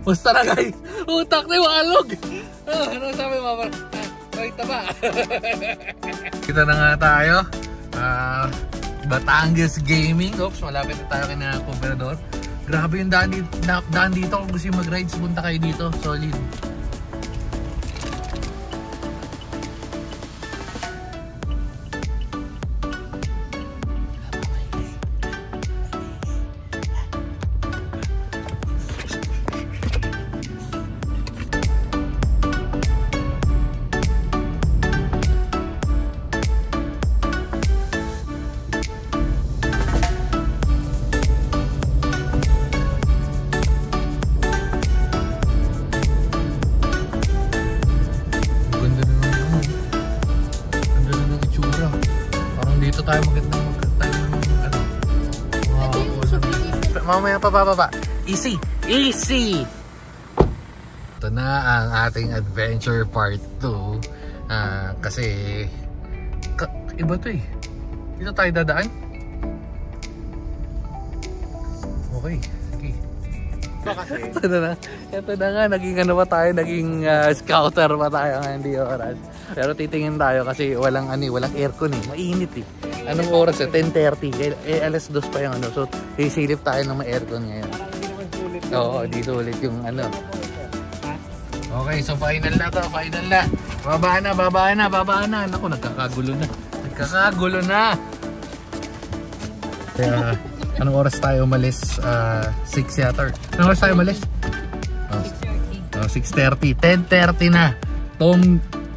Musta na guys? Utak na yung alog! Ano sabi mo? May taba. Kita na nga tayo. Batangas Gaming. Oops, malapit na tayo kina Cooperador. Grabe yung daan dito. Kung gusto yung mag-rides, punta kayo dito. Solid. Tayo magandang ano. Mamaya pa bababa. Easy! Easy! Ito na ang ating adventure part 2. Kasi iba to eh. Dito tayo dadaan. Okay. Sige. Ito na nga. Naging ano pa tayo. Naging scouter pa tayo ngayon di oras. Pero titingin tayo kasi walang aircon eh. Mainit eh. Anong oras eh? 10:30. Alas 2 pa yung ano. So, isilip tayo ng may aircon ngayon. Oo, di sulit yung ano. Okay, so final na to. Final na. Babaan na. Naku, nagkakagulo na. Kaya, anong oras tayo umalis? 6 yata. Anong oras tayo umalis? 6:30. 10:30 na.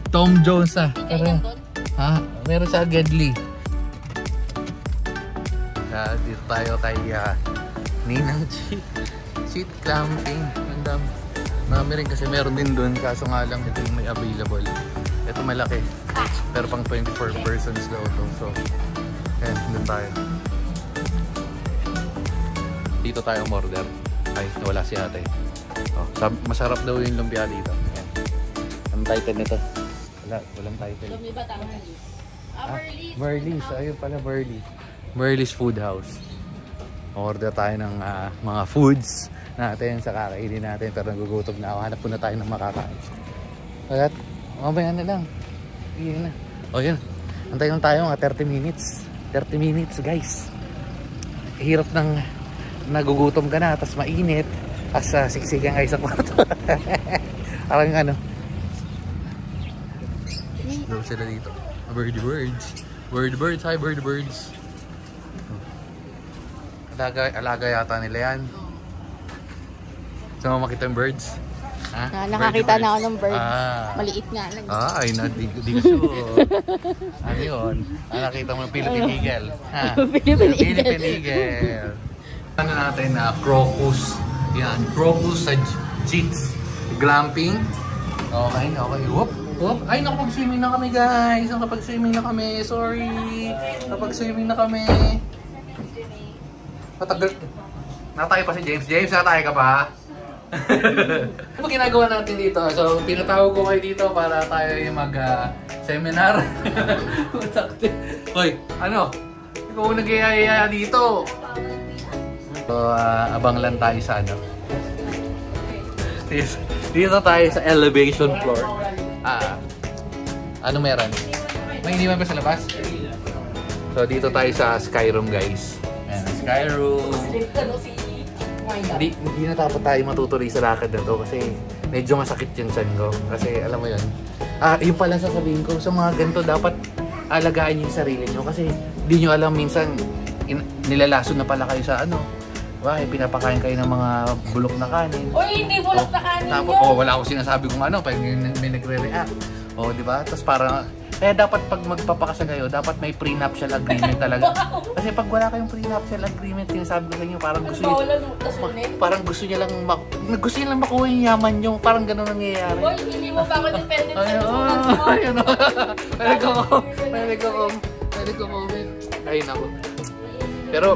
Tom Jones meron sa Gedli. Dito tayo kay Ninang Seat Camping. Marami rin kasi meron din doon. Kaso nga lang ito yung may available. Ito malaki. Pero pang 24 persons daw ito. So, doon tayo. Dito tayo order. Ay, nawala si ate. Masarap daw yung lumpia dito. Ang title nito. Walang title. Merlis. Ayun pala, Merlis Food House. Order tayo ng mga foods natin sa kakainin natin. Pero nagugutom na ako. Hanap po na tayo ng makakain. Kaya, mamaya na lang. Iyan na. O yun. Antayin lang tayo mga 30 minutes. 30 minutes guys. Hirap ng nagugutom ka na. Tapos mainit. Tapos siksikan kayo sa kwarto. Parang ano. Daw sila dito. Birdie birds. Hi birdie birds. Alaga yata nila yan. Saan mo makita yung birds? Nakakita na ako ng birds. Maliit nga lang. Ay, di ko sure. Ano yun? Nakita mo yung Philippine Eagle. Philippine Eagle. Ano natin na crocus. Yan, crocus sa Jits. Glamping. Okay. Whoop. Ay, nakapag-swimming na kami guys. Nakapag-swimming na kami. Sorry. Nakapag-swimming na kami. Matagal. Natay pa si James. James, natay ka pa? Ano ginagawa natin dito? So, pinatawag ko kayo dito para tayo yung mag-seminar. Hoy, ano? Ikaw nag-iaya dito. So, abang lang tayo sa ano. Dito tayo sa elevation floor. Ano meron? May iniwan ba sa labas? So, dito tayo sa Skyroom guys. Ayan, Skyroom. Hindi na dapat tayo matutuloy sa lakad na to kasi medyo masakit yung tiyan ko. Kasi alam mo yun. Yung pala sasabihin ko, sa mga ganito dapat alagaan yung sarili nyo kasi hindi nyo alam minsan nilalason na pala kayo sa ano. Pinapakain kayo ng mga bulok na kanin. Uy, hindi bulok na kanin yun! Wala akong sinasabi kung ano, pag may nagre-react. Diba? Tapos parang, kaya dapat pag magpapakasal kayo, dapat may prenuptial agreement talaga. Kasi pag wala kayong prenuptial agreement, sinasabi ko sa inyo, parang gusto niya lang makuha yung yaman nyo. Parang gano'n nangyayari. Uy, hindi mo ba ako dependent sa sulat mo? Pwede ko comment. Ay, naku. Pero,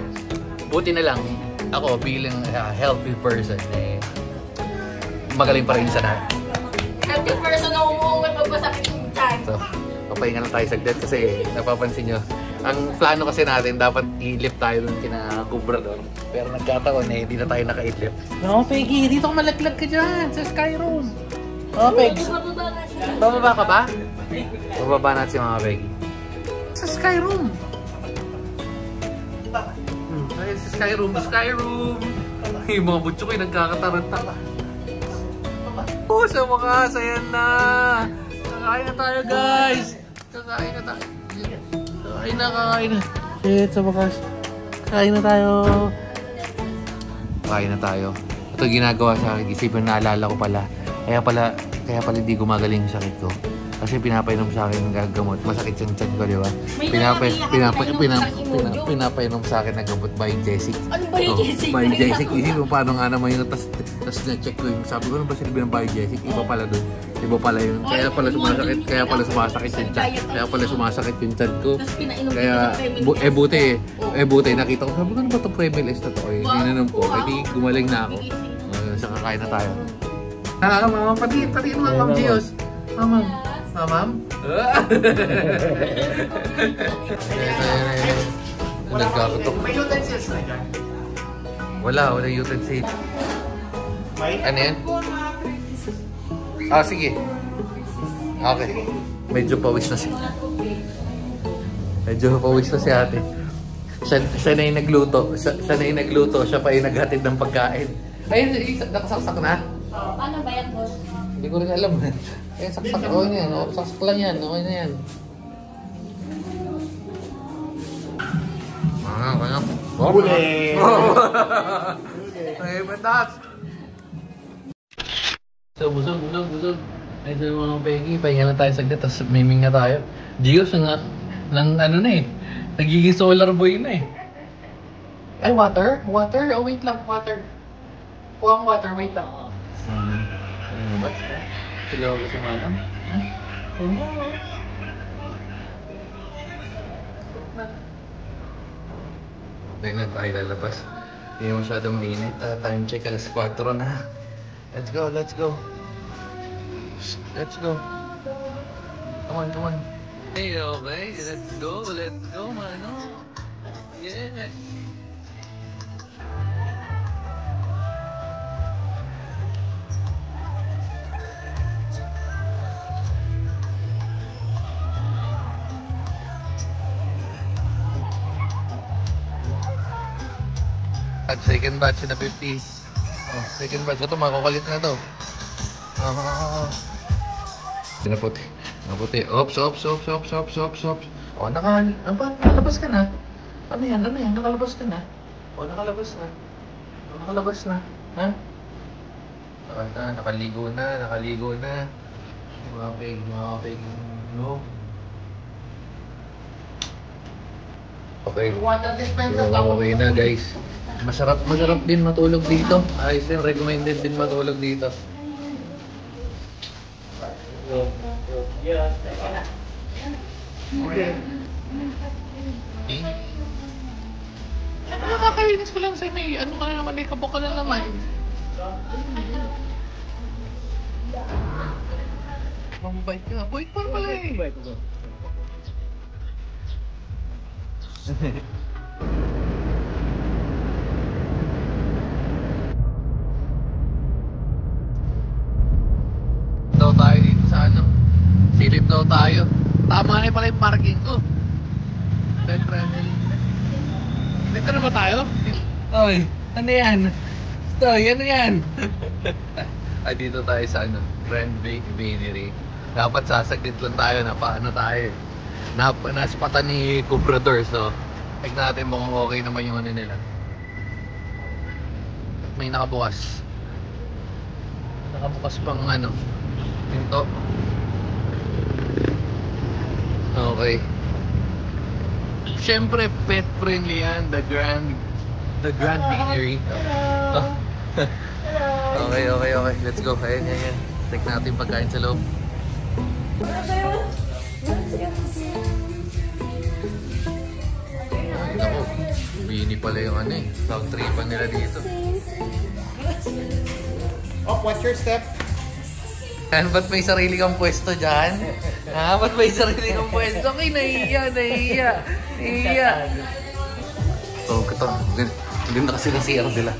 buti na lang, ako bilang healthy person, magaling pa rin sa lahat. Healthy person na umuungay pag masakit yung tiyan. So, papahinga lang tayo saglit kasi napapansin nyo, Ang plano kasi natin, dapat i-lift tayo dun kina Cobrador. Pero nagkataon eh, hindi na tayo naka-lift. No, Peggy, dito ka malaglag ka dyan sa Skyroom. Oh, Peggy. Bababa ka ba? Bababa natin si mga Peggy. Sa Skyroom. Ay, sa Skyroom, Skyroom. Yung mga butso kayo nagkakataranta ka. Oh, sa wakas, ayan na. Kakain na tayo, guys. Kakain na tayo. Kakain na. Shit, sa wakas. Kakain na tayo. Kakain na tayo. Ito ginagawa sa akin. Isipin na naalala ko pala. Kaya pala hindi gumagaling yung sakit ko. Kasi pinapainom sa akin ng gagamot. Masakit yung tiyan ko, di ba? Pinapainom sa akin ng gamot by Jessic. Ano by Jessic? By Jessic. Isipin mo paano nga naman yun. Tapos na-check ko yung sabi ko, ano ba sinabi ng by Jessic? Iba pala dun. Iba pala yun. Kaya pala sumasakit yung tiyan. Kaya pala sumasakit yung tiyan ko. Kaya, buti. Nakita ko, sabi ko, ano ba itong Premelis na to? Ininom ko. Hindi gumaling na ako. Sa kakain na tayo. Mama, pati mo ang Ma'am Gios. Mamam? Nagkakatok. May utensils na dyan? Wala utensils. Ano yan? Ah, sige. Okay. Medyo pawis na si ate. Siya na yung nagluto. Siya pa yung naghatid ng pagkain. Ayun, nakasaksak na? Paano ba yan, boss? Hindi ko rin alam. Eh, saksak. Okay na yan. Saksak lang yan. Okay na yan. Kaya. Huli! Okay, patas! So, busog. Ay, sabi mo ng Peggy, pahinga lang tayo saglit, tapos miming na tayo. Diyos, ng ano na eh. Nagiging solar boy na eh. Ay, water? Water? Oh, wait lang, water. Puwang water, wait lang. Ano ba? Sila ako si Madam? Dahil na tayo lalabas. Hindi masyadong minute. Time check, alas 4 na. Let's go. Come on. Hey, okay. Let's go, mano. Yeah. At second batch na 50. Oh, second batch. Ito, makukulit na to. Naputi. Ops. Oh, nakalabas ka na. Ano yan? Nakalabas ka na. Oh, nakalabas na. Ha? Nakaligo na. Mga peg. No. Okay. Okay na, guys. Masarap din matulog dito. Ayos din, recommended din matulog dito. Nakakainis ko lang sa'yo. May ano ka na naman, may kabok ka na naman. Mambait ka. Boy, paano pala eh? Daw tayo dito sa ano, silip daw tayo. Tama na pala yung parking ko. Dito na ba tayo? Oy, ano yan? Ano yan? Ay, dito tayo sa ano, Grand Beanery. Dapat sasaglit lang tayo na paano tayo. Naspatan ni Cobrador, so tignan natin mukhang okay naman yung ano nila. May nakabukas pang ano pinto. Okay, syempre pet friendly yan, the Grand Beanery. Okay, let's go. Ayan. Check natin pagkain sa loob. Ako, bini pala yung ano eh. Sound tripan nila dito. Oh, what's your step? Ba't may sarili kang pwesto dyan? Ha? Ba't may sarili kang pwesto? Okay, nahihiya. So, ito. Ganda kasi ng CR nila.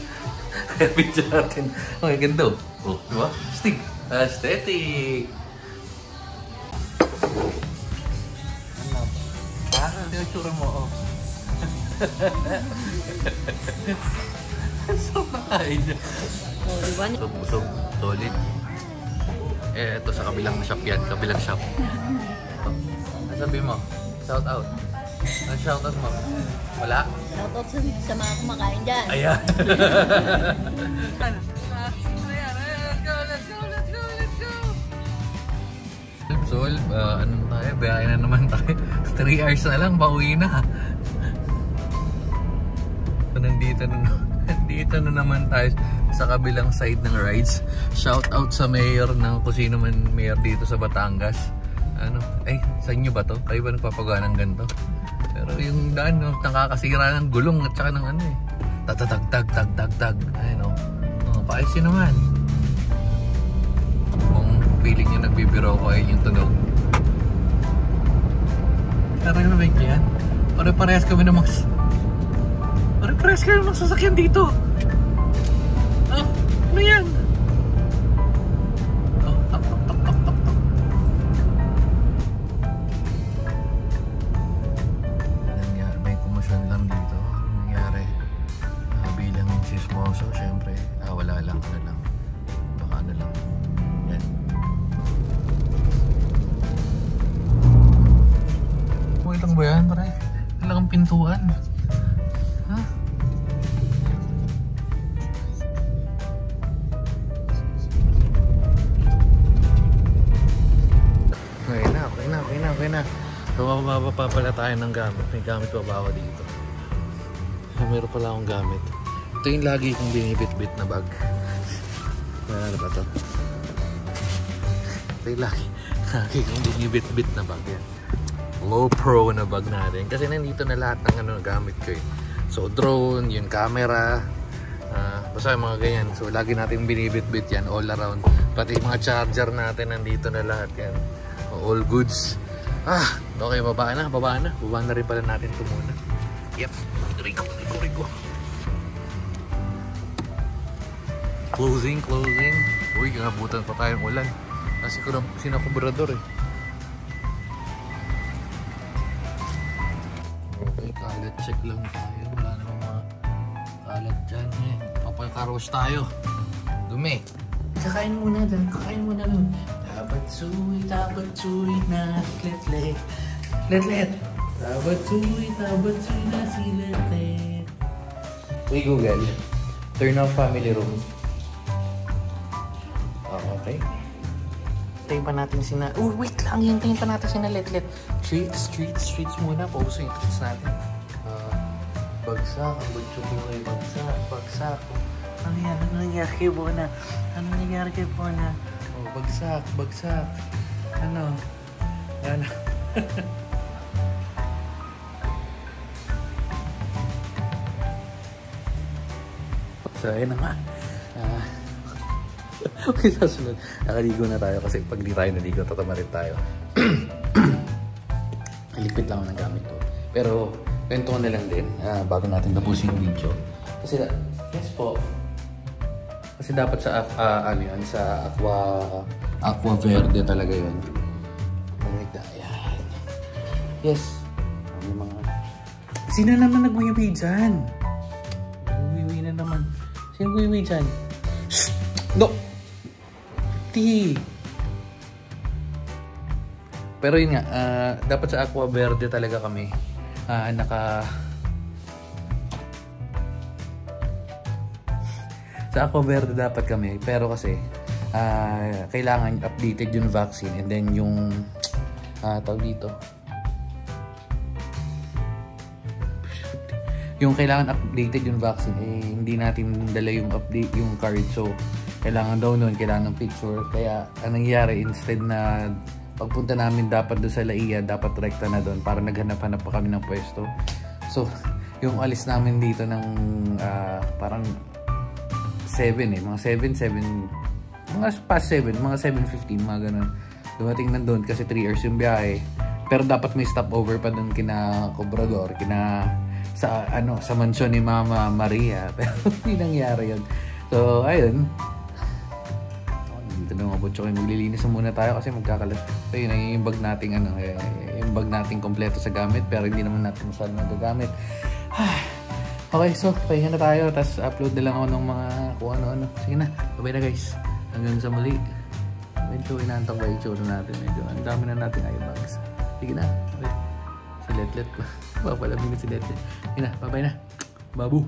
Kaya picture natin. Okay, ganda. Oh, diba? Stig. Aesthetic. Ano? Ha? Ano yung tsura mo? Oh. So, nakain niya. Oh, diba? Busog. Solid. Eh, ito sa kabilang shop yan. Kabilang shop. Ano sabi mo? Shout out. Ano shout out mo? Wala? Shout out sa mga kumakain dyan. Ayan. Let's go. Ano tayo? Bayain na naman tayo. 3 hours na lang. Pauwi na. So, nandito na naman tayo sa kabilang side ng rides. Shout out sa mayor ng kung sino man mayor dito sa Batangas. Ano? Ay, sa inyo ba to? Kayo ba nagpapagawa ng ganito? Pero yung daan, no, nakakasira ng gulong at saka ng ano eh. Tag. Ayun o. Paayusin naman. Kung feeling nyo nagbibiro ko ay yung tunog. Pero yung nabig yan. Pare-parehas kami ng sasakyan dito. Ah, ano yan? Oh, tak. Nangyari, may kumusyon lang dito. Nangyari, bilang yung chismoso, syempre, wala lang, baka ano lang. Yan. Okay lang ba yan, pare? Kailangan pintuan. Ha? Okay na. So, mababa pa pala tayo ng gamit. May gamit pa ba ako dito? Meron pala akong gamit. Ito yung lagi kong binibit-bit na bag. Ano ba ito? Ito yung lagi kong binibit-bit na bag. Yan. Low pro na bag natin. Kasi nandito na lahat ng gamit ko eh. So, drone, yung camera, basta yung mga ganyan. So, lagi natin binibit-bit yan all around. Pati mga charger natin nandito na lahat yan. All goods. Okay, baba na rin pala natin ito muna. Yep, Rico. Closing. Uy, kinabutan pa tayong ulan. Kasi sinakubrador eh. Okay, kalat check lang tayo. Wala namang mga kalat dyan eh. Papakaros tayo. Dumi. Kakain muna lang. Dapat suwi na letlet. Dapat suwi na si letlet. Uy, Google. Turn off family room. Okay. Tayin pa natin wait lang. Tayin pa natin sina letlet. Streets muna. Pauso yung treats natin. Bagsak. Ang bagsak. Bagsak. Ano nangyari kay Bona? Oh, bagsak. Ano? So, ayun na nga. Okay, sasunod. Nakaligo na tayo kasi pag di tayo naligo, tatamarin tayo. Ligpit lang ako ng gamit to. Pero, kwento ko na lang din bago natin tapusin yung video. Kasi, yes po. Kasi dapat sa sa Aqua Verde talaga yun. Ayan. Yes. Sino naman nagwiwi dyan? Nagwiwi na naman. Sino nagwiwi dyan? Shhh! No! Pero yun nga, dapat sa Aqua Verde talaga kami sa Aqua Verde dapat kami, pero kasi kailangan updated yung vaccine and then yung tawag dito, yung kailangan updated yung vaccine hindi natin dala yung update yung card, so kailangan daw nun, kailangan ng picture. Kaya anong nangyari, instead na pagpunta namin dapat doon sa Laia, dapat rekta na doon para naghanap-hanap pa kami ng pwesto. So yung alis namin dito ng parang 7 mga 7 mga past 7, mga 7:15, mga ganun. Dumating na doon kasi 3 hours yung biyahe. Pero dapat may stopover pa doon kina Cobrador, sa mansyon ni Mama Maria. Pero hindi nangyari yun. So, ayun. Dito na mga butso kayo. Maglilinis muna tayo kasi magkakalat. So, yun, yung bag nating, yung bag nating kompleto sa gamit. Pero hindi naman natin masyadong nagagamit. Okay, so, pahinga na tayo. Tapos, upload na lang ako ng mga kung ano-ano. Sige na. Bye-bye na, guys. Hanggang sa muli. Medyo inaantok ba yung tsura natin. Medyo ang dami na natin eye bags. Sige na. Okay. Si Letlet. Papalamig na si Letlet. Sige na. Bye-bye na. Babu.